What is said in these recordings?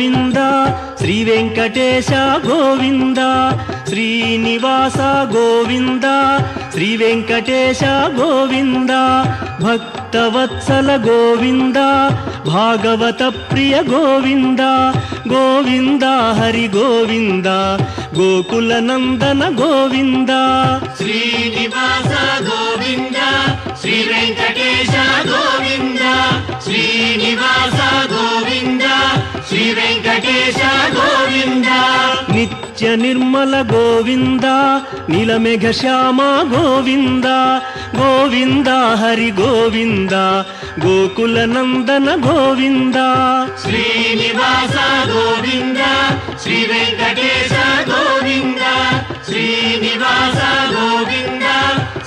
గోవింద శ్రీ వెంకటేశ గోవింద శ్రీనివాస గోవింద శ్రీ వెంకటేశ గోవింద భక్తవత్సల గోవింద భాగవత ప్రియ గోవింద గోవింద హరి గోవింద గోకుల నందన గోవింద శ్రీనివాస గోవింద శ్రీ వెంకటేశ గోవింద శ్రీనివాస గోవింద శ్రీ వెంకటేశ గోవింద నిత్య నిర్మల గోవింద నీలమేఘ శ్యామ గోవింద గోవింద హరి గోవింద గోకుల నందన గోవింద శ్రీనివాస గోవింద శ్రీ వెంకటేశ గోవింద శ్రీనివాస గోవింద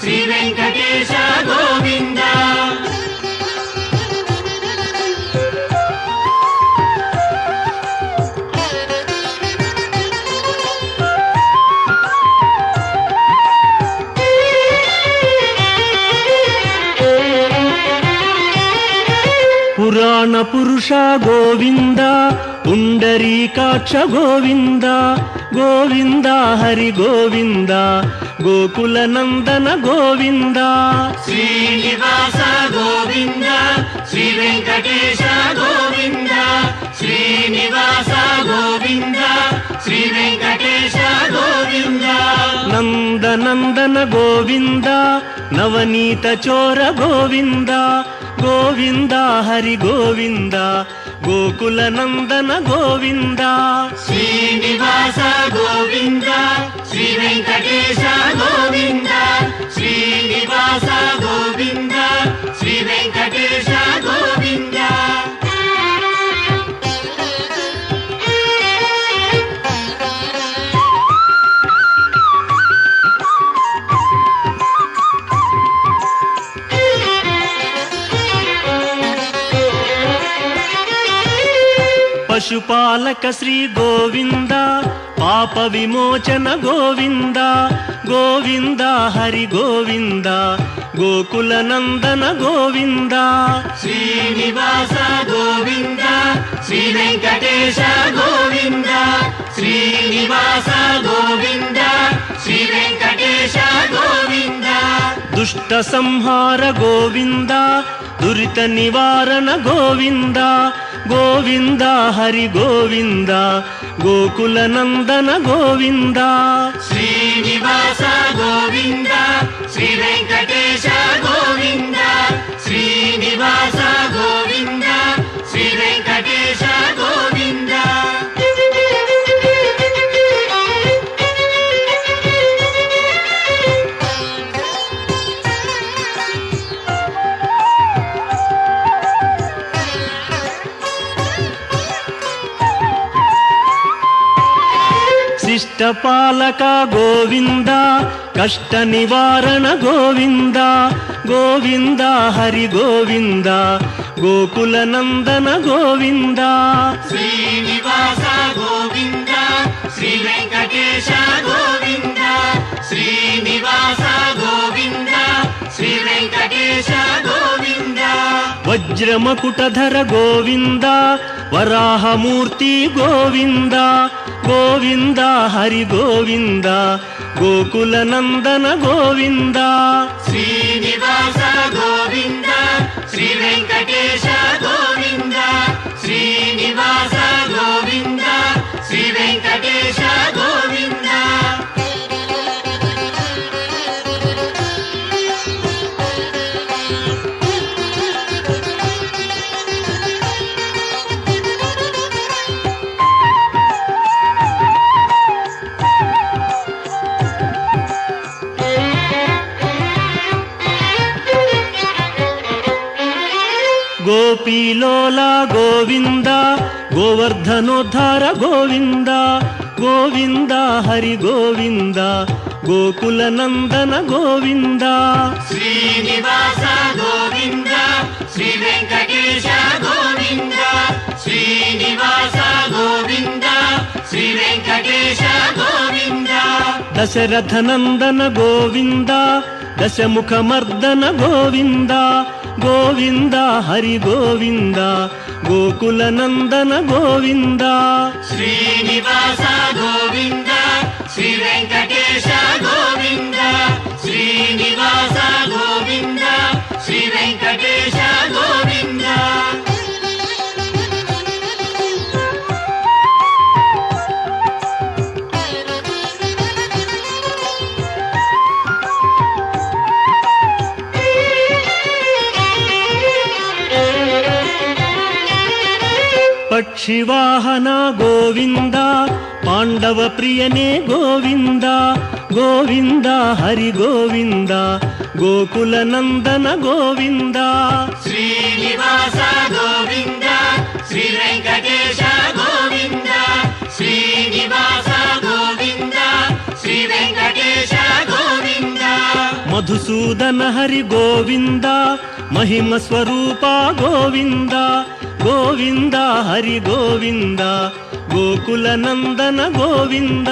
శ్రీ వెంకటేశ గోవింద పురాణ పురుష గోవింద పుండరీకాక్ష గోవింద గోవింద హరి గోవింద గోకుల నందన గోవింద శ్రీనివాస గోవింద శ్రీ వెంకటేశ గోవింద శ్రీనివాస గోవింద శ్రీ వెంకటేశ గోవింద నందనందన గోవింద నవనీత చోర గోవింద గోవింద హరి గోవింద గోకుల నందన గోవింద శ్రీనివాస గోవింద శ్రీ వెంకటేశ గోవింద శ్రీనివాస గోవింద శ్రీ వెంకటేశ గోవింద పశుపాలక శ్రీ గోవింద పాప విమోచన గోవింద గోవింద హరి గోవింద గోకుల నందన గోవింద శ్రీనివాస గోవింద శ్రీ వెంకటేశ గోవింద శ్రీనివాస గోవింద శ్రీ వెంకటేశ గోవింద దుష్ట సంహార గోవింద దురిత నివారణ గోవింద గోవింద హరి గోవింద గోకుల నందన గోవింద శ్రీనివాస గోవింద శ్రీ వెంకటేశ గోవింద శ్రీనివాస గోవింద శ్రీ వెంకటేశ గోవింద శిష్టపాలక గోవింద కష్ట నివారణ గోవింద గోవింద హరి గోవింద గోకుల నందన గోవింద శ్రీనివాస గోవింద శ్రీ వెంకటేశ గోవింద శ్రీనివాస గోవింద శ్రీ వెంకటేశ గోవింద వజ్రమకుటధర గోవింద వరాహమూర్తి గోవింద గోవింద హరి గోవింద గోకుల నందన గోవింద శ్రీనివాస గోవింద శ్రీ వెంకటేశ గోవింద శ్రీనివాస గోవింద శ్రీ వెంకటేశ గోవింద గోపీలోల గోవింద గోవర్ధనోద్ధార గోవింద గోవింద హరి గోవింద గోకుల నందన గోవింద శ్రీనివాస గోవింద శ్రీ వెంకటేశ గోవింద శ్రీనివాస గోవింద శ్రీ వెంకటేశ గోవింద దశరథ నందన గోవింద దశముఖమర్దన గోవింద గోవింద హరి గోవింద గోకుల నందన గోవింద శ్రీనివాస గోవింద శ్రీ వెంకటేశ గోవింద శ్రీనివాస గోవింద శ్రీ వెంకటేశ గోవింద పక్షివాహన గోవింద పాండవ ప్రియనే గోవింద గోవింద హరి గోవింద గోకుల నందన గోవింద శ్రీనివాస గోవింద శ్రీ వెంకటేశ గోవింద శ్రీనివాస గోవింద శ్రీ వెంకటేశ గోవింద మధుసూదన హరి గోవింద మహిమ స్వరూప గోవింద గోవింద హరి గోవింద గోకుల నందన గోవింద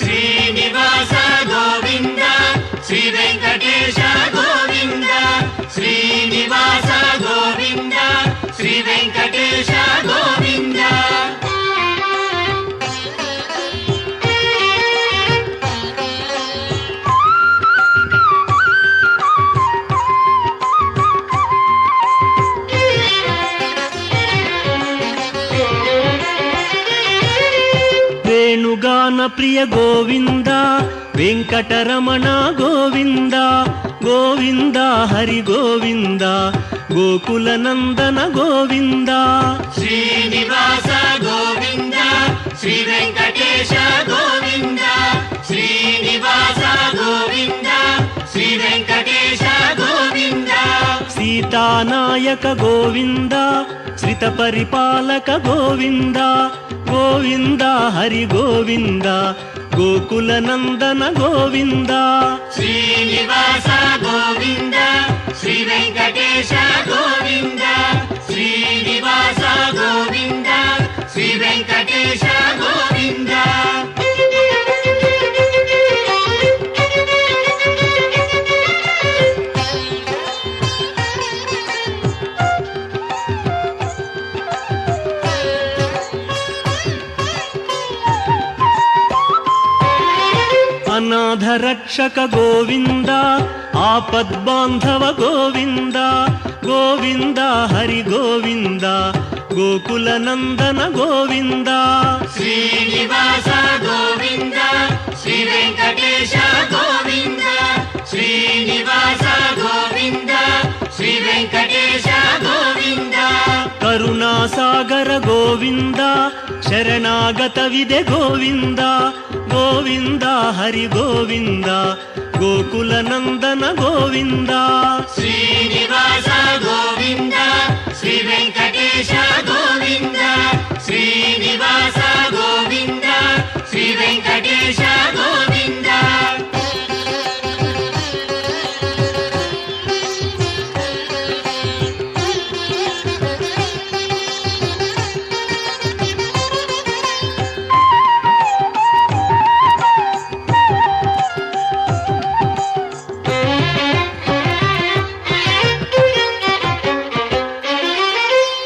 శ్రీనివాస గోవింద శ్రీ వెంకటేశ గోవింద శ్రీనివాస గోవింద శ్రీ వెంకటేశ గోవింద వేణుగాన ప్రియ గోవింద వెంకటరమణ గోవింద గోవింద హరి గోవింద గోకుల నందన గోవింద శ్రీనివాస గోవింద శ్రీ వెంకటేశ గోవింద శ్రీనివాస గోవింద శ్రీ వెంకటేశ గోవింద సీతానాయక గోవింద శ్రిత పరిపాలక గోవింద గోవింద హరి గోవింద గోకుల నందన గోవింద శ్రీనివాస గోవింద శ్రీ వెంకటేశ గోవింద శ్రీనివాస గోవింద శ్రీ వెంకటేశ గోవింద అనాథ రక్షక గోవింద ఆపద్బాంధవ గోవింద గోవింద హరి గోవింద గోకుల నందన గోవింద శ్రీనివాస గోవింద శ్రీ వెంకటేశ గోవింద శ్రీనివాస గోవింద శ్రీ వెంకటేశ గోవింద కరుణాసాగర గోవింద శరణాగత విదే గోవింద గోవింద హరి గోవింద గోకుల నందన గోవింద శ్రీనివాస గోవింద శ్రీ వెంకటేశ గోవింద శ్రీనివాస గోవింద శ్రీ వెంకటేశ గోవింద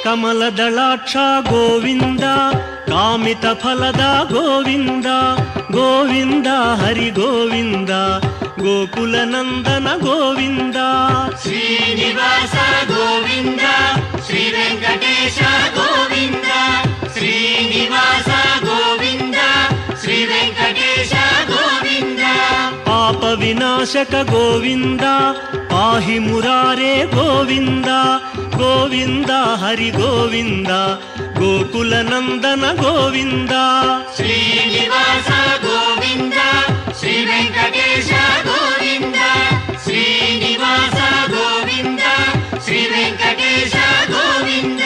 ಕಮಲದಳಾಕ್ಷ ಗೋವಿಂದ ಕಾಮಿತ ಫಲದ ಗೋವಿಂದ ಗೋವಿಂದ ಹರಿ ಗೋವಿಂದ ಗೋಕುಲ ನಂದನ ಗೋವಿಂದ ಶ್ರೀನಿವಾಸ ಗೋವಿಂದ ಶ್ರೀ ವೆಂಕಟೇಶ ಗೋವಿಂದ ಶ್ರೀನಿವಾಸ ಗೋವಿಂದ ಶ್ರೀ ವೆಂಕಟೇಶ ಗೋವಿಂದ ಪಾಪ ವಿನಾಶಕ ಗೋವಿಂದ ಪಾಹಿ ಮುರಾರೇ ಗೋವಿಂದ ಗೋವಿಂದ ಹರಿ ಗೋವಿಂದ ಗೋಕುಲ ನಂದನ ಗೋವಿಂದ ಶ್ರೀನಿವಾಸ ಗೋವಿಂದ ಶ್ರೀ ವೆಂಕಟೇಶ ಗೋವಿಂದ ಶ್ರೀನಿವಾಸ ಗೋವಿಂದ ಶ್ರೀ ವೆಂಕಟೇಶ ಗೋವಿಂದ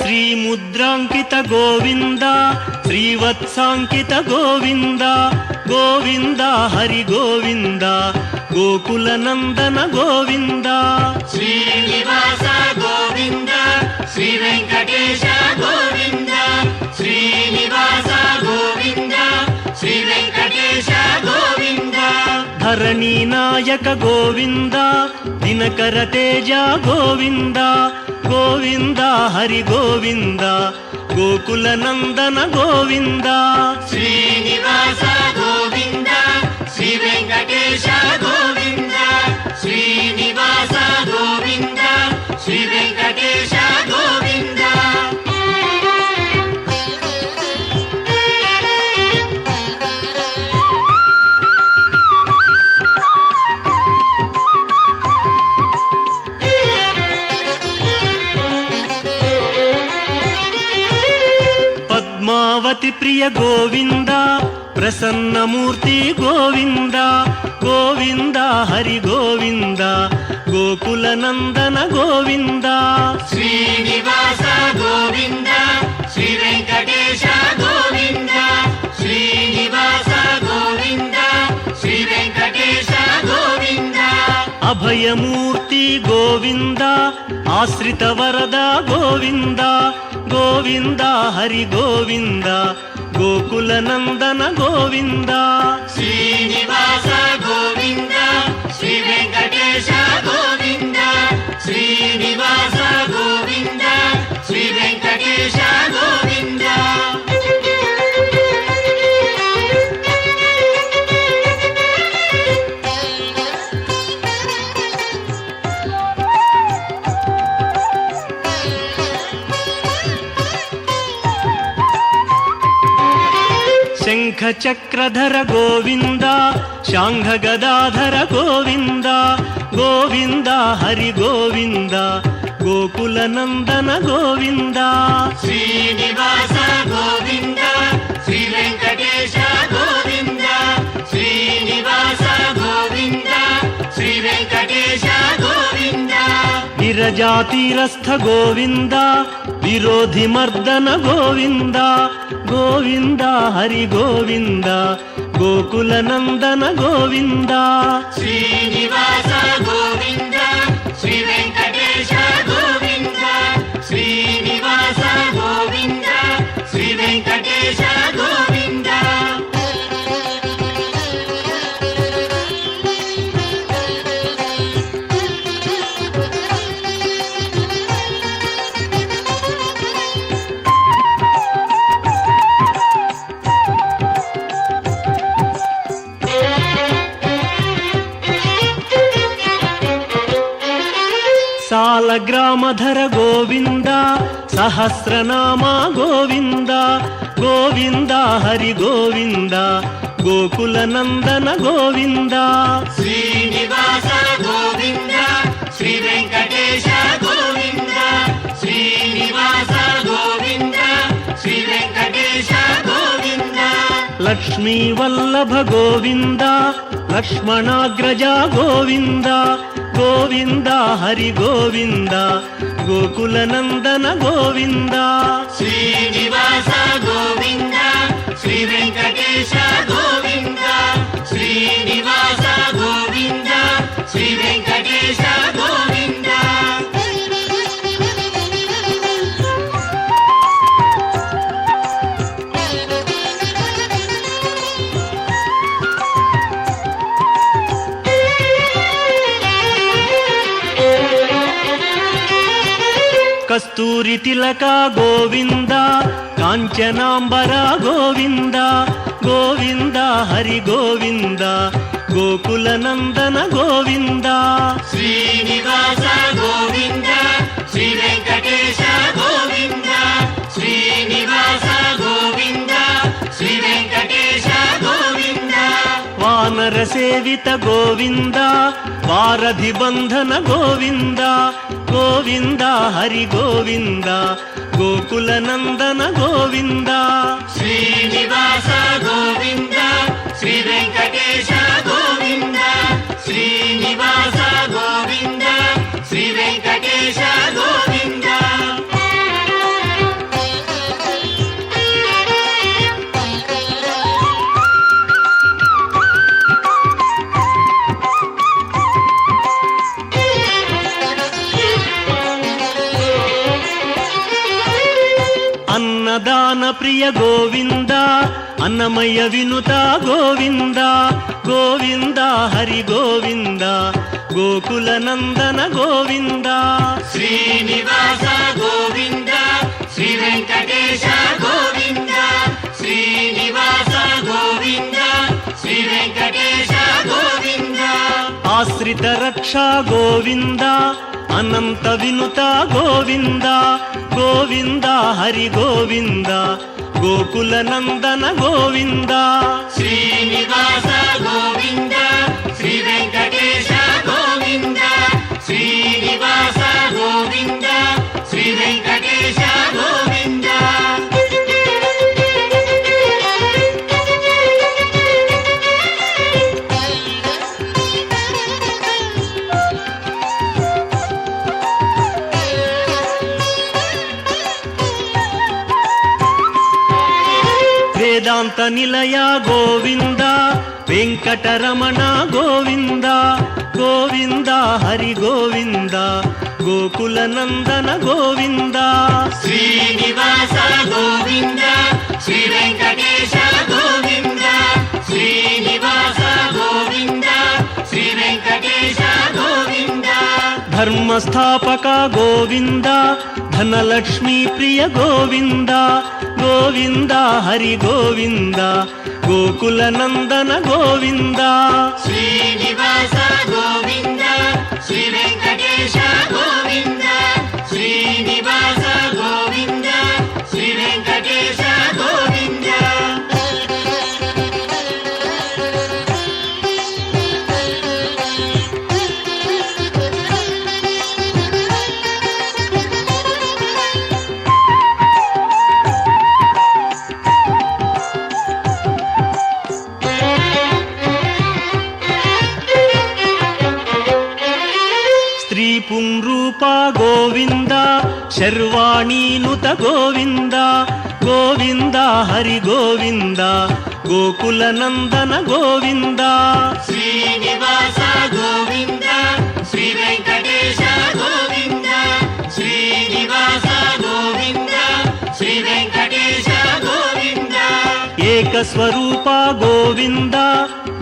ಶ್ರೀಮುದ್ರಾಂಕಿತ ಗೋವಿಂದ ಶ್ರೀವತ್ಸಾಂಕಿತ ಗೋವಿಂದ ಗೋವಿಂದ ಹರಿ ಗೋವಿಂದ ಗೋಕುಲ ನಂದನ ಗೋವಿಂದ ಶ್ರೀನಿವಾಸ ಗೋವಿಂದ ಶ್ರೀ ವೆಂಕಟೇಶ ಗೋವಿಂದ ಶ್ರೀನಿವಾಸ ಗೋವಿಂದ ಶ್ರೀ ವೆಂಕಟೇಶ ಗೋವಿಂದ ಧರಣಿ ನಾಯಕ ಗೋವಿಂದ ದಿನಕರ ತೇಜ ಗೋವಿಂದ ಗೋವಿಂದ ಹರಿ ಗೋವಿಂದ ಗೋಕುಲ ನಂದನ ಗೋವಿಂದ ಶ್ರೀನಿವಾಸ ಗೋವಿಂದ ಶ್ರೀ ವೆಂಕಟೇಶ ಗೋವಿಂದ ಶ್ರೀನಿವಾಸ ಗೋವಿಂದ ಶ್ರೀ ವೆಂಕಟೇಶ ಗೋವಿಂದ ಪದ್ಮಾವತಿ ಪ್ರಿಯ ಗೋವಿಂದ ಪ್ರಸನ್ನ ಮೂರ್ತಿ ಗೋವಿಂದ ಗೋವಿಂದ ಹರಿ ಗೋವಿಂದ ಗೋಕುಲ ನಂದನ ಗೋವಿಂದ ಶ್ರೀನಿವಾಸ ಗೋವಿಂದ ಶ್ರೀ ವೆಂಕಟೇಶ ಗೋವಿಂದ ಶ್ರೀನಿವಾಸ ಗೋವಿಂದ ಶ್ರೀ ವೆಂಕಟೇಶ ಗೋವಿಂದ ಅಭಯ ಮೂರ್ತಿ ಗೋವಿಂದ ಆಶ್ರಿತ ವರದ ಗೋವಿಂದ ಗೋವಿಂದ ಹರಿ ಗೋವಿಂದ ಗೋಕುಲ ನಂದನ ಗೋವಿಂದ ಶ್ರೀನಿವಾಸ ಗೋವಿಂದ ಶ್ರೀ ವೆಂಕಟೇಶ ಗೋವಿಂದ ಶ್ರೀನಿವಾಸ ಗೋವಿಂದ ಶ್ರೀ ವೆಂಕಟೇಶ ಗೋವಿಂದ ಶಂಖ ಚಕ್ರಧರ ಗೋವಿಂದ ಶಾಂಘ ಗದಾಧರ ಗೋವಿಂದ ಗೋವಿಂದ ಹರಿ ಗೋವಿಂದ ಗೋಕುಲ ನಂದನ ಗೋವಿಂದ ಶ್ರೀನಿವಾಸ ಗೋವಿಂದ ಶ್ರೀ ವೆಂಕಟೇಶ ಗೋವಿಂದ ಶ್ರೀನಿವಾಸ ಗೋವಿಂದ ಶ್ರೀ ವೆಂಕಟೇಶ ಗೋವಿಂದ ವಿರಜಾತೀರಸ್ಥ ಗೋವಿಂದ ವಿರೋಧಿ ಮರ್ದನ ಗೋವಿಂದ ಗೋವಿಂದ ಹರಿ ಗೋವಿಂದ ಗೋಕುಲ ನಂದನ ಗೋವಿಂದ ಶ್ರೀನಿವಾಸ ಗೋವಿಂದ ಶ್ರೀ ವೆಂಕಟೇಶ ಗೋವಿಂದ ಶ್ರೀನಿವಾಸ ಗೋವಿಂದ ಶ್ರೀ ವೆಂಕಟೇಶ ಗೋವಿಂದ ಸಾಲಗ್ರಾಮಧರ ಗೋವಿಂದ ಸಹಸ್ರನಾಮ ಗೋವಿಂದ ಗೋವಿಂದ ಹರಿ ಗೋವಿಂದ ಗೋಕುಲ ನಂದನ ಗೋವಿಂದ ಶ್ರೀನಿವಾಸ ಗೋವಿಂದ ಶ್ರೀ ವೆಂಕಟೇಶ ಗೋವಿಂದ ಶ್ರೀನಿವಾಸ ಗೋವಿಂದ ಶ್ರೀ ವೆಂಕಟೇಶ ಗೋವಿಂದ ಲಕ್ಷ್ಮೀ ವಲ್ಲಭ ಗೋವಿಂದ ಲಕ್ಷ್ಮಣಾಗ್ರಜ ಗೋವಿಂದ ಗೋವಿಂದ ಹರಿ ಗೋವಿಂದ ಗೋಕುಲ ನಂದನ ಗೋವಿಂದ ಶ್ರೀನಿವಾಸ ಗೋವಿಂದ ಶ್ರೀ ವೆಂಕಟೇಶ ಗೋವಿಂದ ಶ್ರೀನಿವಾಸ ಗೋವಿಂದ ಶ್ರೀ ವೆಂಕಟೇಶ ಗೋವಿಂದ ಕಸ್ತೂರಿ ತಿಲಕ ಗೋವಿಂದ ಕಾಂಚನಾಂಬರ ಗೋವಿಂದ ಗೋವಿಂದ ಹರಿ ಗೋವಿಂದ ಗೋಕುಲ ನಂದನ ಗೋವಿಂದ ಶ್ರೀನಿವಾಸ ಗೋವಿಂದ ಶ್ರೀ ವೆಂಕಟೇಶ ಗೋವಿಂದ ಶ್ರೀನಿವಾಸ ಗೋವಿಂದ ಶ್ರೀ ವೆಂಕಟೇಶ ಗೋವಿಂದ ವಾನರ ಸೇವಿತ ಗೋವಿಂದ ವಾರಧಿ ಬಂಧನ ಗೋವಿಂದ ಗೋವಿಂದ ಹರಿ ಗೋವಿಂದ ಗೋಕುಲ ನಂದನ ಗೋವಿಂದ ಶ್ರೀನಿವಾಸ ಗೋವಿಂದ ಶ್ರೀ ವೆಂಕಟೇಶ ಗೋವಿಂದ ಶ್ರೀನಿವಾಸ ಗೋವಿಂದ ಶ್ರೀ ವೆಂಕಟೇಶ ಗೋವಿಂದ ಅನ್ನದಾನ ಪ್ರಿಯ ಗೋವಿಂದ ಅನ್ನಮಯ್ಯ ವಿನುತ ಗೋವಿಂದ ಗೋವಿಂದ ಹರಿ ಗೋವಿಂದ ಗೋಕುಲ ನಂದನ ಗೋವಿಂದ ಶ್ರೀನಿವಾಸ ಗೋವಿಂದ ಶ್ರೀ ವೆಂಕಟೇಶ ಗೋವಿಂದ ಶ್ರೀನಿವಾಸ ಗೋವಿಂದ ಶ್ರೀ ವೆಂಕಟೇಶ ಗೋವಿಂದ ಆಶ್ರಿತ ರಕ್ಷಾ ಗೋವಿಂದ ಅನಂತ ವಿನುತ ಗೋವಿಂದ ಗೋವಿಂದ ಹರಿ ಗೋವಿಂದ ಗೋಕುಲ ನಂದನ ಗೋವಿಂದ ಶ್ರೀನಿವಾಸ ಗೋವಿಂದ ಶ್ರೀ ವೆಂಕಟೇಶ ಗೋವಿಂದ ಶ್ರೀನಿವಾಸ ಗೋವಿಂದ ಶ್ರೀ ವೆಂಕಟೇಶ ಗೋವಿಂದ ವೇದಾಂತ ನಿಲಯ ಗೋವಿಂದ ವೆಂಕಟರಮಣ ಗೋವಿಂದ ಗೋವಿಂದ ಹರಿ ಗೋವಿಂದ ಗೋಕುಲ ನಂದನ ಗೋವಿಂದ ಶ್ರೀನಿವಾಸ ಗೋವಿಂದ ಶ್ರೀ ವೆಂಕಟೇಶ ಗೋವಿಂದ ಶ್ರೀನಿವಾಸ ಗೋವಿಂದ ಶ್ರೀ ವೆಂಕಟೇಶ ಗೋವಿಂದ ಧರ್ಮ ಸ್ಥಾಪಕ ಗೋವಿಂದ ಧನಲಕ್ಷ್ಮೀ ಪ್ರಿಯ ಗೋವಿಂದ ಗೋವಿಂದ ಹರಿ ಗೋವಿಂದ ಗೋಕುಲ ನಂದನ ಗೋವಿಂದ ಶ್ರೀನಿವಾಸ ಗೋವಿಂದ ಶ್ರೀ ವೆಂಕಟೇಶ ಗೋವಿಂದ ಶ್ರೀನಿವಾಸ ಗೋವಿಂದ ಶ್ರೀ ವೆಂಕಟೇಶ ಗೋವಿಂದ ಸ್ತ್ರೀ ಪುಂರೂಪ ಗೋವಿಂದ ಶರ್ವಾಣೀನುತ ಗೋವಿಂದ ಗೋವಿಂದ ಹರಿ ಗೋವಿಂದ ಗೋಕುಲ ನಂದನ ಗೋವಿಂದ ಶ್ರೀನಿವಾಸ ಗೋವಿಂದ ಶ್ರೀ ವೆಂಕಟೇಶ ಗೋವಿಂದ ಶ್ರೀನಿವಾಸ ಗೋವಿಂದ ಶ್ರೀ ವೆಂಕಟೇಶ ಗೋವಿಂದ ಏಕಸ್ವರೂಪ ಗೋವಿಂದ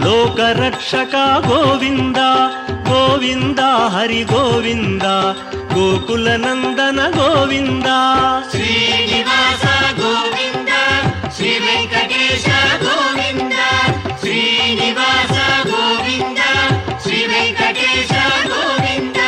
ಲೋಕರಕ್ಷಕ ಗೋವಿಂದ ಗೋವಿಂದ ಹರಿ ಗೋವಿಂದ ಗೋಕುಲ ನಂದನ ಗೋವಿಂದ ಶ್ರೀನಿವಾಸ ಗೋವಿಂದ ಶ್ರೀ ವೆಂಕಟೇಶ ಗೋವಿಂದ ಶ್ರೀನಿವಾಸ ಗೋವಿಂದ ಶ್ರೀ ವೆಂಕಟೇಶ ಗೋವಿಂದ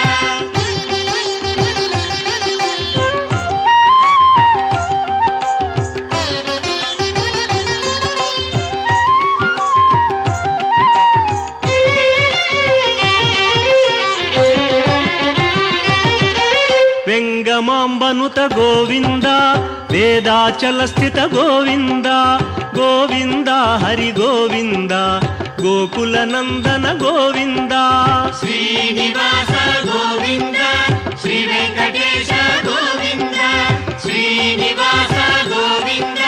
ವೆಂಗಮಾಂಬನುತ ಗೋವಿಂದ ವೇದಾಚಲ ಸ್ಥಿತ ಗೋವಿಂದ ಗೋವಿಂದ ಹರಿ ಗೋವಿಂದ ಗೋಕುಲ ನಂದನ ಗೋವಿಂದ ಶ್ರೀನಿವಾಸ ಗೋವಿಂದ ಶ್ರೀ ವೆಂಕಟೇಶ ಗೋವಿಂದ ಶ್ರೀನಿವಾಸ ಗೋವಿಂದ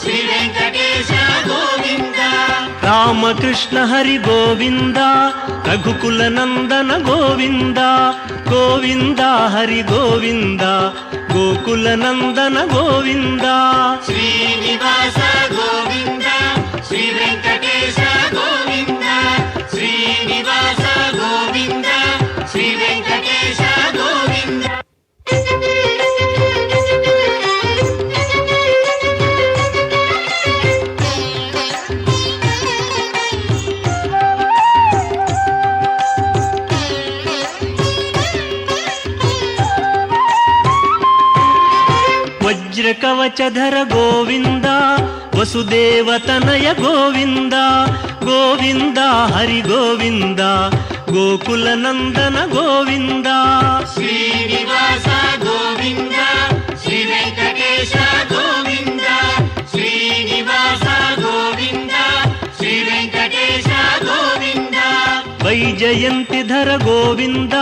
ಶ್ರೀ ವೆಂಕಟೇಶ ಗೋವಿಂದ ರಾಮಕೃಷ್ಣ ಹರಿ ಗೋವಿಂದ ರಘುಕುಲ ನಂದನ ಗೋವಿಂದ ಗೋವಿಂದ ಹರಿ ಗೋವಿಂದ ಗೋಕುಲ ನಂದನ ಗೋವಿಂದ ಶ್ರೀನಿವಾಸ ಗೋವಿಂದ ಶ್ರೀ ವೆಂಕಟೇಶ ಗೋವಿಂದ ಶ್ರೀನಿವಾಸ ಗೋವಿಂದ ಶ್ರೀ ವೆಂಕಟೇಶ ಗೋವಿಂದ ವಜ್ರ ಕವಚಧರ ಗೋವಿಂದ ವಸುದೇವತನಯ ಗೋವಿಂದ ಗೋವಿಂದ ಹರಿ ಗೋವಿಂದ ಗೋಕುಲ ನಂದನ ಗೋವಿಂದ ಶ್ರೀನಿವಾಸ ಗೋವಿಂದ ಶ್ರೀ ವೆಂಕಟೇಶ ಗೋವಿಂದ ಶ್ರೀನಿವಾಸ ಗೋವಿಂದ ಶ್ರೀ ವೆಂಕಟೇಶ ಗೋವಿಂದ ವೈಜಯಂತಿಧರ ಗೋವಿಂದ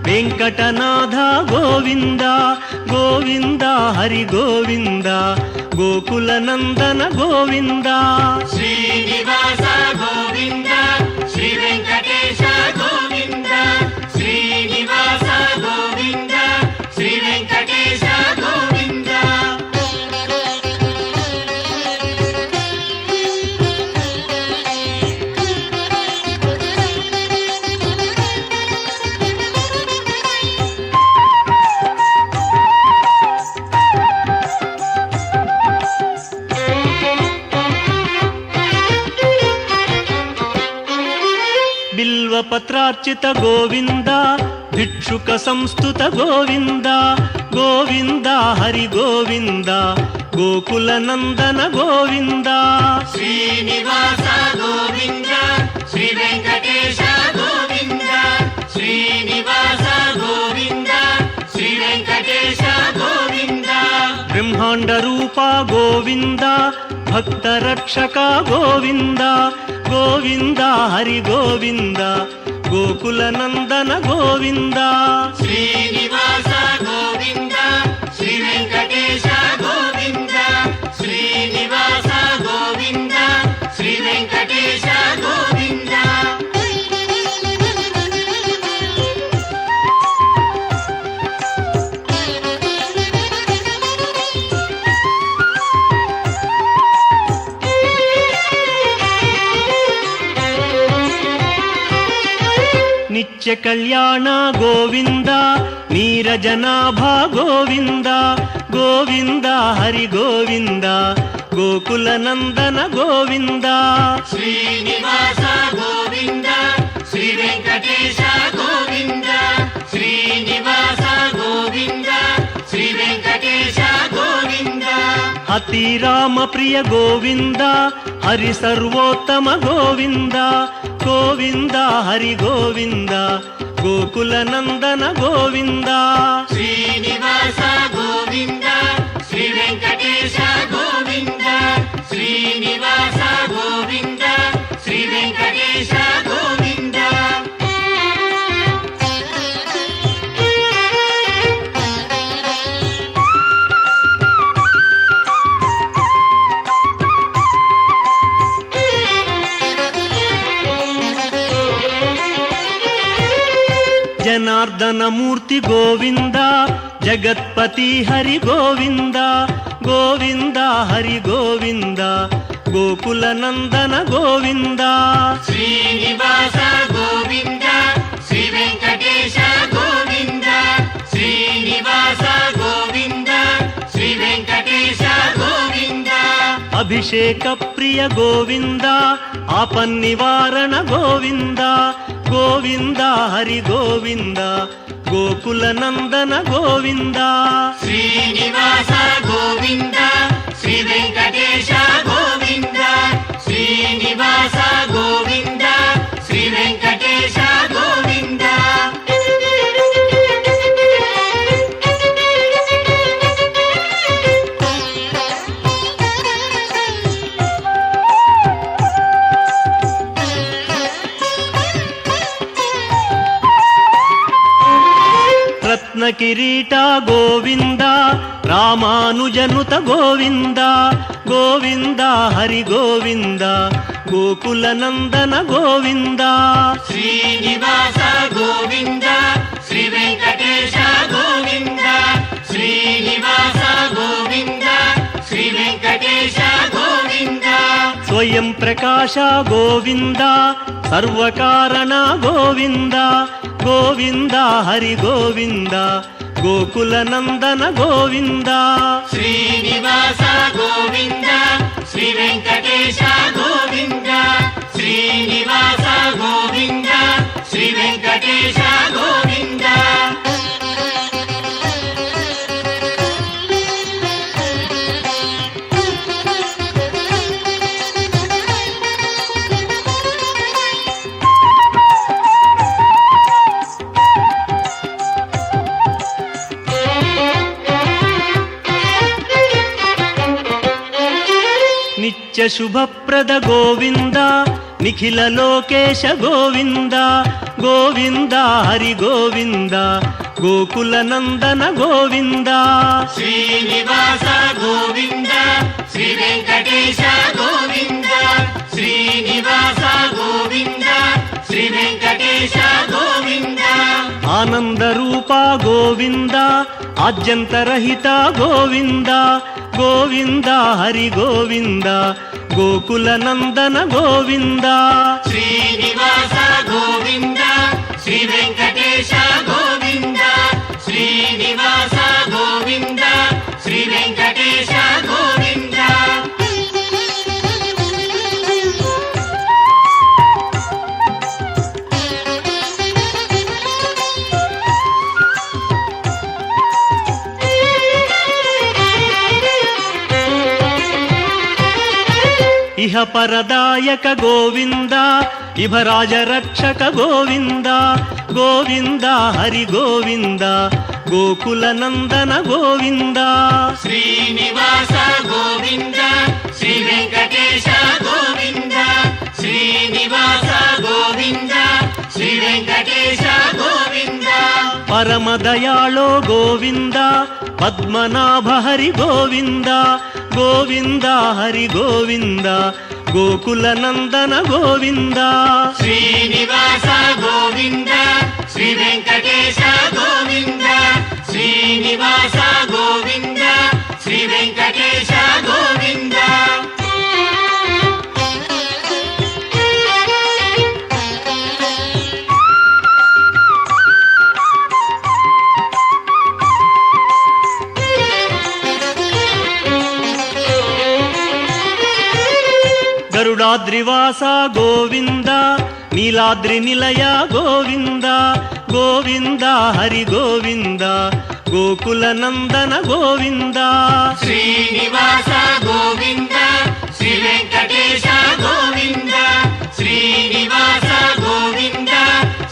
ವೆಂಕಟನಾಥ ಗೋವಿಂದ ಗೋವಿಂದ ಹರಿ ಗೋವಿಂದ ಗೋಕುಲ ನಂದನ ಗೋವಿಂದ ಶ್ರೀನಿವಾಸ ಗೋವಿಂದ ಶ್ರೀ ವೆಂಕಟೇಶ ಗೋವಿಂದ ಶ್ರೀನಿವಾಸ ಗೋವಿಂದ ಶ್ರೀ ವೆಂಕಟೇಶ ಗೋವಿಂದ బిల్వపత్రార్చిత గోవింద భిక్షుక సంస్థుత గోవింద గోవింద హరి గోవింద గోకుల నందన గోవింద శ్రీనివాస గోవింద శ్రీ వెంకటేశ గోవింద శ్రీనివాస గోవింద శ్రీ వెంకటేశ గోవింద బ్రహ్మాండ రూప గోవింద భక్త రక్షక గోవింద గోవింద హరి గోవింద గోకుల నందన గోవింద శ్రీనివాస గోవింద శ్రీ వెంకటేశ గోవింద శ్రీనివాస గోవింద శ్రీ వెంకటేశ గోవింద నిత్య కళ్యాణ గోవింద నీరజనాభ గోవింద గోవింద హరి గోవింద గోకుల నందన గోవింద శ్రీనివాస గోవింద శ్రీ వెంకటేశ గోవింద శ్రీనివాస గోవింద శ్రీ వెంకటేశ గోవింద అతి రామ ప్రియ గోవింద హరి సర్వోత్తమ గోవింద గోవింద హరి గోవింద గోకుల నందన గోవింద శ్రీనివాస గోవింద శ్రీ వెంకటేశ గోవింద శ్రీనివాస గోవింద శ్రీ వెంకటేశ గోవింద జనార్దన మూర్తి గోవింద జగత్పతి హరి గోవింద గోవింద హరి గోవింద గోకుల నందన గోవింద శ్రీనివాస గోవింద శ్రీ వెంకటేశ గోవింద శ్రీనివాస గోవింద శ్రీ వెంకటేశ గోవింద అభిషేక ప్రియ గోవింద ఆపన్నివారణ గోవింద గోవింద హరి గోవింద గోకుల నందన గోవింద శ్రీనివాస గోవింద శ్రీ వెంకటేశ గోవింద శ్రీనివాస గోవింద శ్రీ వెంకటేశ గోవింద రత్న కిరీట గోవింద రామానుజనుత గోవింద గోవింద హరి గోవింద గోకుల నందన గోవింద శ్రీనివాస గోవింద శ్రీ వెంకటేశ గోవింద శ్రీనివాస గోవింద శ్రీ వెంకటేశ గోవింద స్వయం ప్రకాశ గోవింద సర్వకారణ గోవింద గోవింద హరి గోవింద గోకుల నందన గోవింద శ్రీనివాస గోవింద శ్రీ వెంకటేశ గోవింద శ్రీనివాస గోవింద శ్రీ వెంకటేశ గోవింద నిత్య శుభప్రద గోవింద నిఖిల లోకేశ గోవింద గోవింద హరి గోవింద గోకుల నందన గోవింద శ్రీనివాస గోవింద శ్రీ వెంకటేశ గోవింద శ్రీనివాస గోవింద శ్రీ వెంకటేశ గోవింద ఆనంద రూప గోవింద ఆద్యంతరహిత గోవింద గోవింద హరి గోవింద గోకుల నందన గోవింద శ్రీనివాస గోవింద శ్రీ వెంకటేశ గోవింద శ్రీనివాస గోవింద శ్రీ వెంకటేశ గోవింద ఇహ పరదాయక గోవింద ఇభరాజ రక్షక గోవింద గోవింద హరి గోవింద గోకుల నందన గోవింద శ్రీనివాస గోవింద శ్రీ వెంకటేశ గోవింద శ్రీనివాస గోవింద శ్రీ వెంకటేశ గోవింద పరమదయాళో గోవింద పద్మనాభ హరి గోవింద గోవింద హరి గోవింద గోకుల నందన గోవింద శ్రీనివాస గోవింద శ్రీ వెంకటేశ గోవింద శ్రీనివాస గోవింద శ్రీ వెంకటేశ గోవింద గరుడాద్రివాస గోవింద నీలాద్రి నిలయ గోవింద గోవింద హరి గోవింద గోకుల నందన గోవింద శ్రీనివాస గోవింద శ్రీ వెంకటేశ గోవింద శ్రీనివాస గోవింద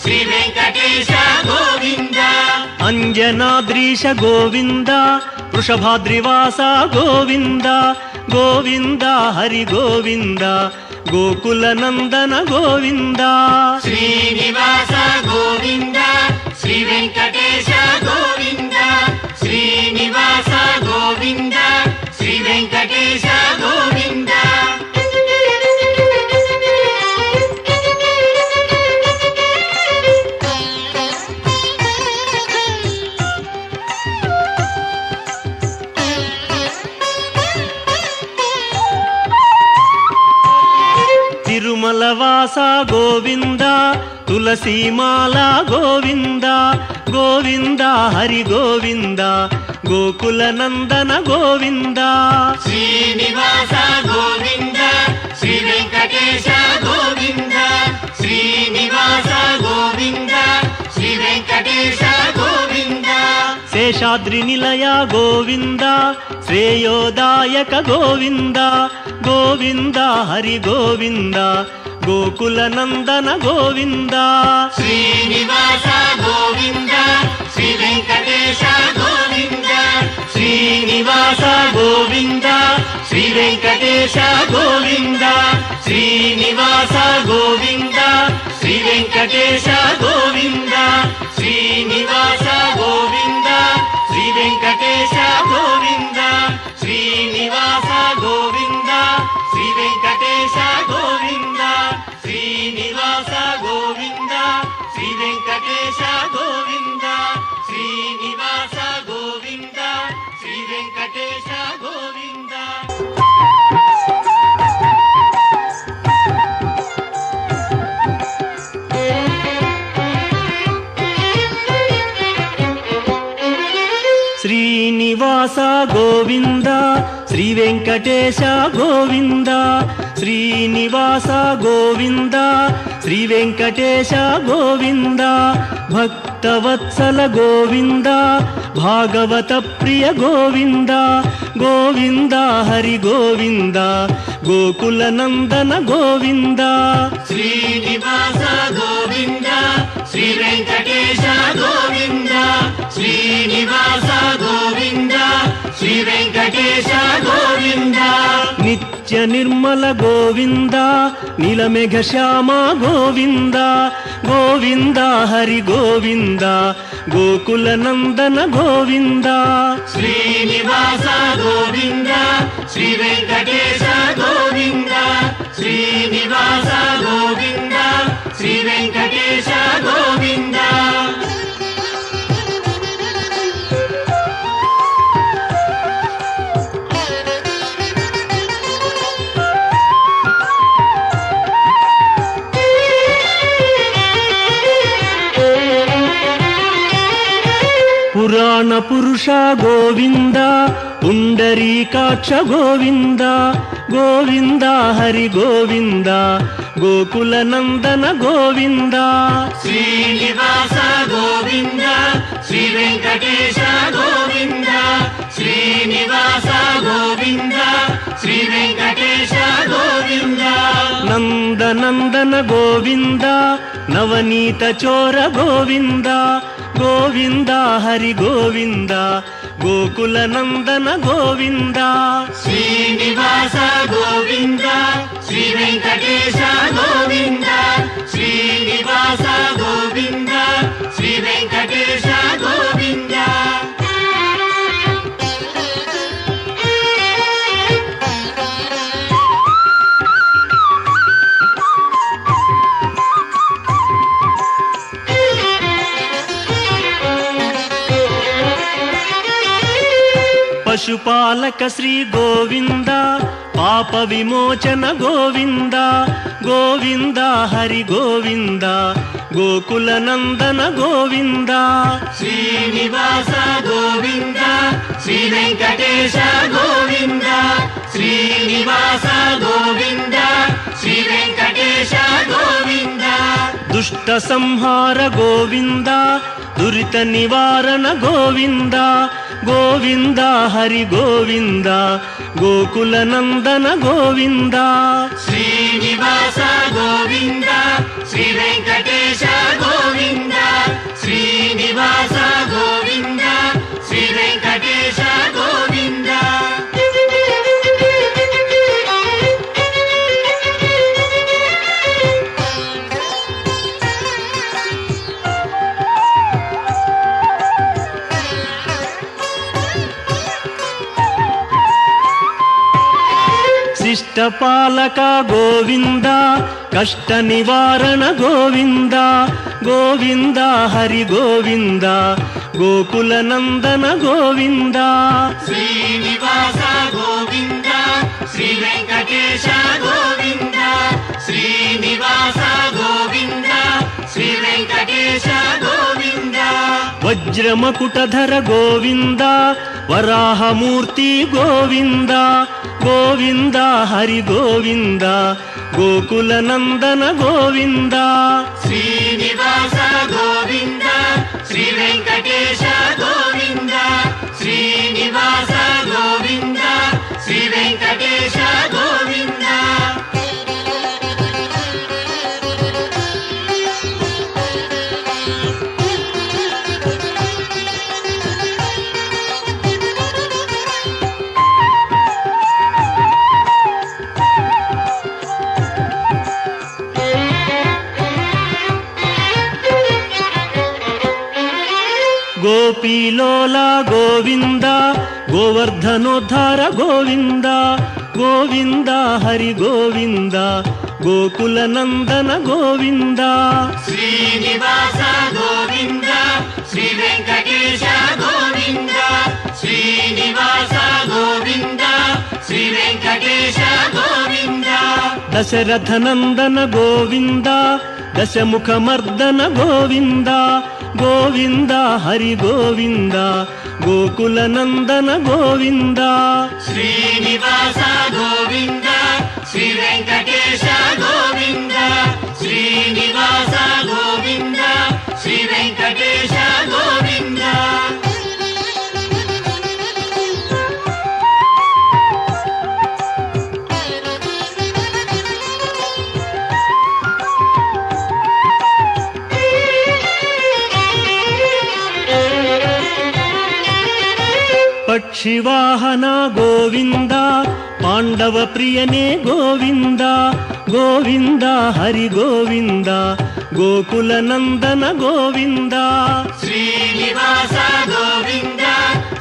శ్రీ వెంకటేశ గోవింద అంజనాద్రీశ గోవింద వృషభాద్రివాస గోవింద గోవింద హరి గోవింద గోకుల నందన గోవింద శ్రీనివాస గోవింద శ్రీ వెంకటేశ గోవింద శ్రీనివాస గోవింద శ్రీ వెంకటేశ గోవింద తిరుమల వాస గోవింద తులసీమాల గోవింద గోవింద హరి గోవింద గోకుల నందన గోవింద శ్రీనివాస గోవింద శ్రీ వెంకటేశ గోవింద శ్రీనివాస గోవింద శ్రీ వెంకటేశ గోవింద శేషాద్రి నిలయ గోవింద శ్రేయోదాయక గోవింద గోవింద హరి గోవింద గోకుల నందన గోవింద శ్రీనివాస గోవింద శ్రీ వెంకటేశ గోవింద శ్రీనివాస గోవింద శ్రీ వెంకటేశ గోవింద శ్రీనివాస గోవింద శ్రీ వెంకటేశ గోవింద శ్రీనివాస గోవింద శ్రీ వెంకటేశ గోవింద శ్రీనివాస గోవింద శ్రీ వెంకటేశ గోవింద శ్రీనివాస గోవింద శ్రీ వెంకటేశ గోవింద శ్రీనివాస గోవింద శ్రీ వెంకటేశ గోవింద శ్రీనివాస గోవింద శ్రీ వెంకటేశ గోవింద శ్రీనివాస గోవింద శ్రీ వెంకటేశ గోవింద భక్తవత్సల గోవింద భాగవత ప్రియ గోవింద గోవింద హరి గోవింద గోకుల నందన గోవింద శ్రీనివాస గోవింద శ్రీ వెంకటేశ గోవింద శ్రీనివాస గోవింద శ్రీ వెంకటేశ గోవింద నిత్య నిర్మల గోవింద నీలమేఘ శ్యామ గోవింద గోవింద హరి గోవింద గోకుల నందన గోవింద శ్రీనివాస గోవింద శ్రీ వెంకటేశ గోవింద శ్రీనివాస గోవింద శ్రీ వెంకటేశ గోవింద పురాణ పురుష గోవింద పుండరీకాక్ష గోవింద గోవింద హరి గోవింద గోకుల నందన గోవింద శ్రీనివాస గోవింద శ్రీ వెంకటేశ గోవింద శ్రీనివాస గోవింద శ్రీ వెంకటేశ గోవింద నందనందన గోవింద నవనీత చోర గోవింద గోవింద హరి గోవింద గోకుల నందన గోవింద శ్రీనివాస గోవింద శ్రీ వెంకటేశ గోవింద శ్రీనివాస గోవింద శ్రీ వెంకటేశ గోవింద పశుపాలక శ్రీ గోవింద పాప విమోచన గోవింద గోవింద హరి గోవింద గోకుల నందన గోవింద శ్రీనివాస గోవింద శ్రీ వెంకటేశ గోవింద శ్రీనివాస గోవింద శ్రీ వెంకటేశ గోవింద దుష్ట సంహార గోవింద దురిత నివారణ గోవింద గోవింద హరి గోవింద గోకుల నందన గోవింద శ్రీనివాస గోవింద శ్రీ వెంకటేశ గోవింద శ్రీనివాస గోవింద శ్రీ వెంకటేశ గోవింద శిష్టపాలక గోవింద కష్ట నివారణ గోవింద గోవింద హరి గోవింద గోకుల నందన గోవింద శ్రీనివాస గోవింద శ్రీ వెంకటేశ గోవింద శ్రీనివాస గోవింద శ్రీ వెంకటేశ గోవింద వజ్రమకుటధర గోవింద వరాహమూర్తి గోవింద గోవింద హరి గోవింద గోకుల నందన గోవింద శ్రీనివాస గోవింద శ్రీ వెంకటేశ గోవింద శ్రీనివాస గోవింద శ్రీ వెంకటేశ గోవింద గోపీలోల గోవింద గోవర్ధనోద్ధార గోవింద గోవింద హరి గోవింద గోకుల నందన గోవింద శ్రీనివాస గోవింద శ్రీ వెంకటేశ గోవింద శ్రీనివాస గోవింద శ్రీ వెంకటేశ గోవింద దశరథ నందన గోవింద దశముఖమర్దన గోవింద గోవింద హరి గోవింద గోకుల నందన గోవింద శ్రీనివాస గోవింద శ్రీ వెంకటేశ గోవింద శ్రీనివాస గోవింద శ్రీ వెంకటేశ గోవింద పక్షివాహన గోవింద పాండవ ప్రియనే గోవింద గోవింద హరి గోవింద గోకుల నందన గోవింద శ్రీనివాస గోవింద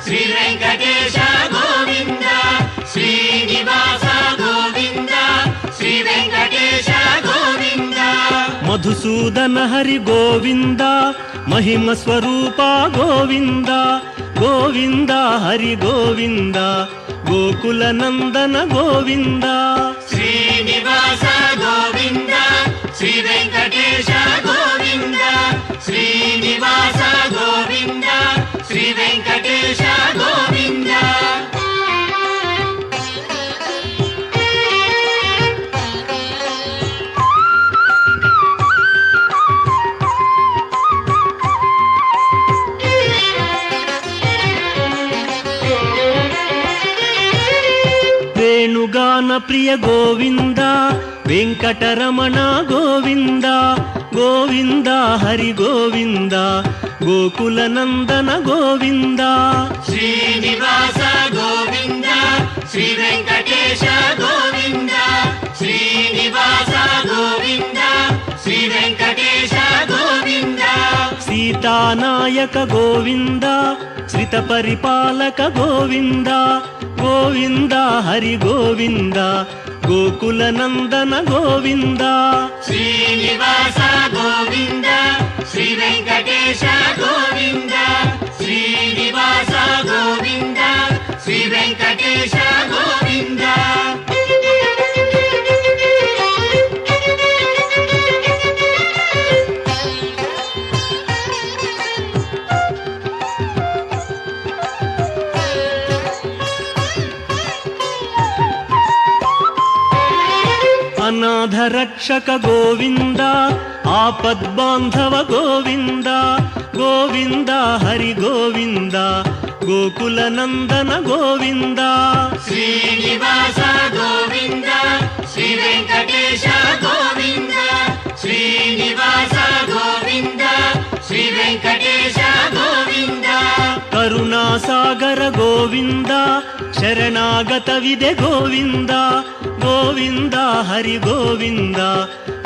శ్రీ వెంకటేశ గోవింద శ్రీనివాస గోవింద శ్రీ వెంకటేశ గోవింద మధుసూదన హరి గోవింద మహిమ స్వరూప గోవింద గోవింద హరి గోవింద గోకుల నందన గోవింద శ్రీనివాస గోవింద శ్రీ వెంకటేశ గోవింద శ్రీనివాస గోవింద శ్రీ వెంకటేశ గోవింద ಸಂತಾನ ಪ್ರಿಯ ಗೋವಿಂದ ವೆಂಕಟರಮಣ ಗೋವಿಂದ ಗೋವಿಂದ ಹರಿ ಗೋವಿಂದ ಗೋಕುಲ ನಂದನ ಗೋವಿಂದ ಶ್ರೀನಿವಾಸ ಗೋವಿಂದ ಶ್ರೀ ವೆಂಕಟೇಶ ಗೋವಿಂದ ಶ್ರೀನಿವಾಸ ಗೋವಿಂದ ಶ್ರೀ ವೆಂಕಟೇಶ ಗೋವಿಂದ ಸೀತಾನಾಯಕ ಗೋವಿಂದ ಶ್ರಿತ ಪರಿಪಾಲಕ ಗೋವಿಂದ ಗೋವಿಂದ ಹರಿ ಗೋವಿಂದ ಗೋಕುಲ ನಂದನ ಗೋವಿಂದ ಶ್ರೀನಿವಾಸ ಗೋವಿಂದ ಶ್ರೀ ವೆಂಕಟೇಶ ಗೋವಿಂದ ಶ್ರೀನಿವಾಸ ಗೋವಿಂದ ಶ್ರೀ ವೆಂಕಟೇಶ ಗೋವಿಂದ ಅನಾಥ ರಕ್ಷಕ ಗೋವಿಂದ ಆಪದ್ಬಾಂಧವ ಗೋವಿಂದ ಗೋವಿಂದ ಹರಿ ಗೋವಿಂದ ಗೋಕುಲ ನಂದನ ಗೋವಿಂದ ಶ್ರೀನಿವಾಸ ಗೋವಿಂದ ಶ್ರೀ ವೆಂಕಟೇಶ ಗೋವಿಂದ ಶ್ರೀನಿವಾಸ ಗೋವಿಂದ ಶ್ರೀ ವೆಂಕಟೇಶ ಗೋವಿಂದ ಕರುಣಾಸಾಗರ ಗೋವಿಂದ ಶರಣಾಗತವಿದೆ ಗೋವಿಂದ ಗೋವಿಂದ ಹರಿ ಗೋವಿಂದ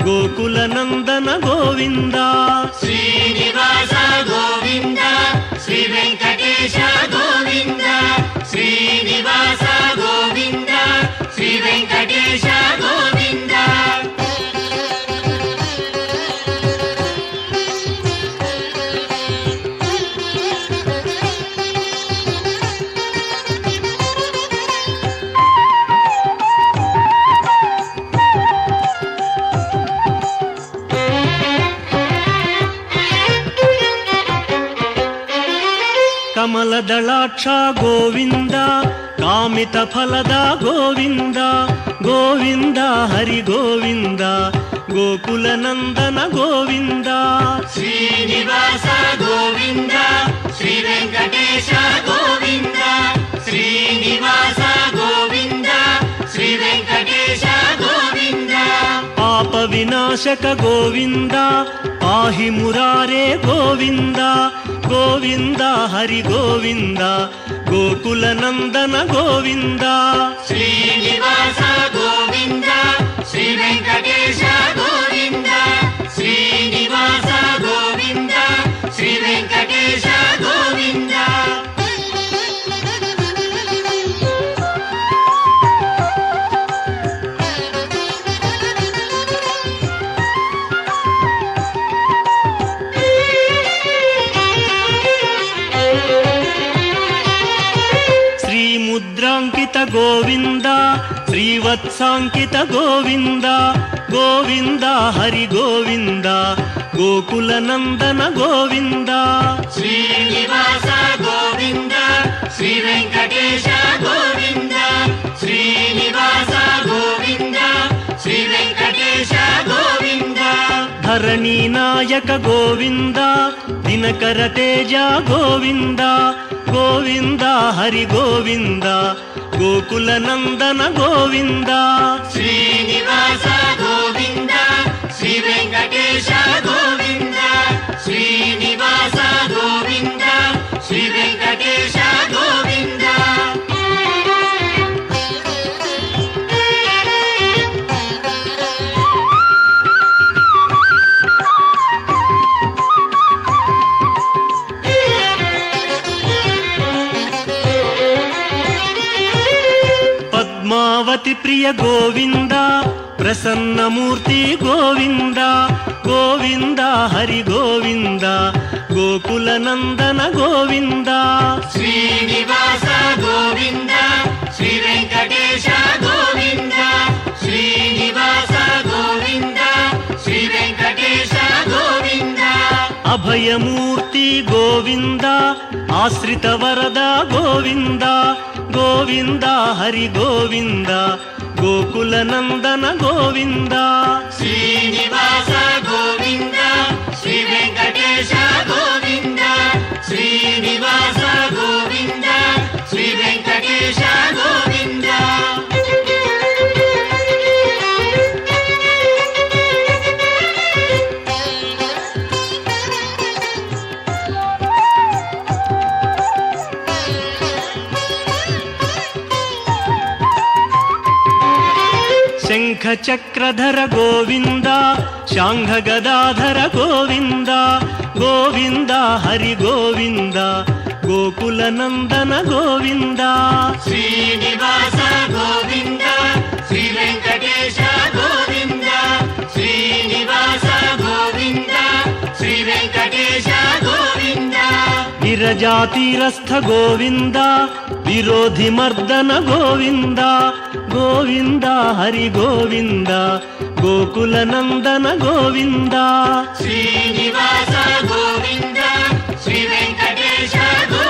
ಗೋಕುಲ ನಂದನ ಗೋವಿಂದ ಶ್ರೀನಿವಾಸ ಗೋವಿಂದ ಶ್ರೀ ವೆಂಕಟೇಶ ಗೋವಿಂದ ಶ್ರೀನಿವಾಸ ಗೋವಿಂದ ಶ್ರೀ ವೆಂಕಟೇಶ ಗೋವಿಂದ ಕಮಲದಳಾಕ್ಷ ಗೋವಿಂದ ಕಾಮಿತ ಫಲದ ಗೋವಿಂದ ಗೋವಿಂದ ಹರಿ ಗೋವಿಂದ ಗೋಕುಲ ನಂದನ ಗೋವಿಂದ ಶ್ರೀನಿವಾಸ ಗೋವಿಂದ ಶ್ರೀ ವೆಂಕಟೇಶ ಗೋವಿಂದ ಶ್ರೀನಿವಾಸ ಗೋವಿಂದ ಶ್ರೀ ವೆಂಕಟೇಶ ಗೋವಿಂದ ಪಾಪ ವಿನಾಶಕ ಗೋವಿಂದ ಪಾಹಿ ಮುರಾರೇ ಗೋವಿಂದ ಗೋವಿಂದ ಹರಿ ಗೋವಿಂದ ಗೋಕುಲ ನಂದನ ಗೋವಿಂದ ಶ್ರೀನಿವಾಸ ಗೋವಿಂದ ಶ್ರೀ ವೆಂಕಟೇಶ ಗೋವಿಂದ ಶ್ರೀನಿವಾಸ ಗೋವಿಂದ ಶ್ರೀ ವೆಂಕಟೇಶ ಗೋವಿಂದ ಮುದ್ರಾಂಕಿತ ಗೋವಿಂದ ಶ್ರೀವತ್ಸಾಂಕಿತ ಗೋವಿಂದ ಗೋವಿಂದ ಹರಿ ಗೋವಿಂದ ಗೋಕುಲ ನಂದನ ಗೋವಿಂದ ಶ್ರೀನಿವಾಸ ಗೋವಿಂದ ಶ್ರೀ ವೆಂಕಟೇಶ ಗೋವಿಂದ ಶ್ರೀನಿವಾಸ ಗೋವಿಂದ ಶ್ರೀ ವೆಂಕಟೇಶ ಗೋವಿಂದ ಧರಣಿ ನಾಯಕ ಗೋವಿಂದ ದಿನಕರ ತೇಜ ಗೋವಿಂದ ಗೋವಿಂದ ಹರಿ ಗೋವಿಂದ ಗೋಕುಲ ನಂದನ ಗೋವಿಂದ ಶ್ರೀನಿವಾಸ ಗೋವಿಂದ ಶ್ರೀ ವೆಂಕಟೇಶ ಗೋವಿಂದ ಶ್ರೀನಿವಾಸ ಗೋವಿಂದ ಶ್ರೀ ವೆಂಕಟೇಶ ಗೋವಿಂದ ಪದ್ಮಾವತಿ ಪ್ರಿಯ ಗೋವಿಂದ ಪ್ರಸನ್ನ ಮೂರ್ತಿ ಗೋವಿಂದ ಗೋವಿಂದ ಹರಿ ಗೋವಿಂದ ಗೋಕುಲ ನಂದನ ಗೋವಿಂದ ಶ್ರೀನಿವಾಸ ಗೋವಿಂದ ಶ್ರೀ ವೆಂಕಟೇಶ ಗೋವಿಂದ ಶ್ರೀನಿವಾಸ ಗೋವಿಂದ ಶ್ರೀ ವೆಂಕಟೇಶ ಗೋವಿಂದ ಅಭಯಮೂರ್ತಿ ಗೋವಿಂದ ಆಶ್ರಿತ ವರದ ಗೋವಿಂದ ಗೋವಿಂದ ಹರಿ ಗೋವಿಂದ ಗೋಕುಲ ನಂದನ ಗೋವಿಂದ ಶ್ರೀನಿವಾಸ ಗೋವಿಂದ ಶ್ರೀ ವೆಂಕಟೇಶ ಗೋವಿಂದ ಶ್ರೀನಿವಾಸ ಗೋವಿಂದ ಶ್ರೀ ವೆಂಕಟೇಶ ಗೋವಿಂದ ಶಂಖ ಚಕ್ರಧರ ಗೋವಿಂದ ಶಾಂಘ ಗದಾಧರ ಗೋವಿಂದ ಗೋವಿಂದ ಹರಿ ಗೋವಿಂದ ಗೋಕುಲ ನಂದನ ಗೋವಿಂದ ಶ್ರೀನಿವಾಸ ಗೋವಿಂದ ಶ್ರೀ ವೆಂಕಟೇಶ ಗೋವಿಂದ ಶ್ರೀನಿವಾಸ ಗೋವಿಂದ ಶ್ರೀ ವೆಂಕಟೇಶ ಗೋವಿಂದ ವಿರಜಾತೀರಸ್ಥ ಗೋವಿಂದ ವಿರೋಧಿ ಮರ್ದನ ಗೋವಿಂದ ಗೋವಿಂದ ಹರಿ ಗೋವಿಂದ ಗೋಕುಲ ನಂದನ ಗೋವಿಂದ ಶ್ರೀನಿವಾಸ ಗೋವಿಂದ ಶ್ರೀ ವೆಂಕಟೇಶ ಗೋವಿಂದ